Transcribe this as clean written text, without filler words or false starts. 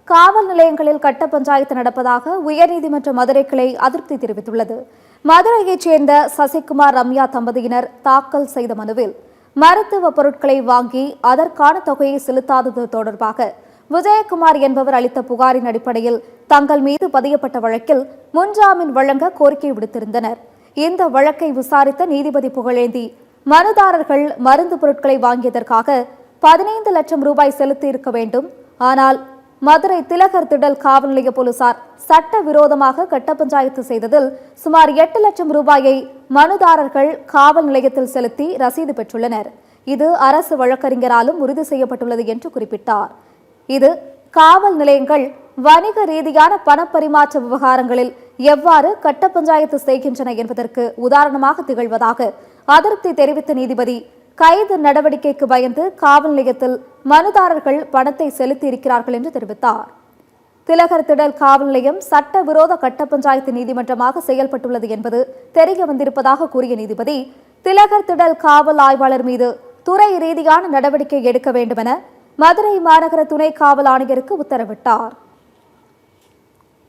காவல் நிலையங்களில் கட்ட பஞ்சாயத்து நடப்பதாக உயர்நீதிமன்ற மதுரை கிளை அதிருப்தி தெரிவித்துள்ளது. மதுரையைச் சேர்ந்த சசிகுமார் ரம்யா தம்பதியினர் தாக்கல் செய்த மனுவில் மருத்துவ பொருட்களை வாங்கி அதற்கான தொகையை செலுத்தாதது தொடர்பாக விஜயகுமார் என்பவர் அளித்த புகாரின் அடிப்படையில் தங்கள் மீது பதியப்பட்ட வழக்கில் முன்ஜாமீன் வழங்க கோரிக்கை விடுத்திருந்தனர். இந்த வழக்கை விசாரித்த நீதிபதி புகழேந்தி, மனுதாரர்கள் மருந்து பொருட்களை வாங்கியதற்காக 15 லட்சம் ரூபாய் செலுத்தியிருக்க வேண்டும். ஆனால் மதுரை திலகர் திடல் காவல் நிலைய போலீசார் சட்டவிரோதமாக கட்ட பஞ்சாயத்து செய்ததில் சுமார் 8 லட்சம் ரூபாயை மனுதாரர்கள் காவல் நிலையத்தில் செலுத்தி ரசீது பெற்றுள்ளனர். இது அரசு வழக்கறிஞராலும் உறுதி செய்யப்பட்டுள்ளது என்று குறிப்பிட்டார். இது காவல் நிலையங்கள் வணிக ரீதியான பணப்பரிமாற்ற விவகாரங்களில் எவ்வாறு கட்ட பஞ்சாயத்து செய்கின்றன என்பதற்கு உதாரணமாக திகழ்வதாக அதிருப்தி தெரிவித்த நீதிபதி, கைது நடவடிக்கைக்கு பயந்து காவல் நிலையத்தில் மனுதாரர்கள் பணத்தை செலுத்தி இருக்கிறார்கள் என்று தெரிவித்தார். திலகர் திடல் காவல் நிலையம் சட்டவிரோத கட்ட பஞ்சாயத்து நீதிமன்றமாக செயல்பட்டுள்ளது என்பது தெரிய வந்திருப்பதாக கூறிய நீதிபதி, திலகர் திடல் காவல் ஆய்வாளர் மீது துறை ரீதியான நடவடிக்கை எடுக்க வேண்டுமென மதுரை மாநகர துணை காவல் ஆணையருக்கு உத்தரவிட்டார்.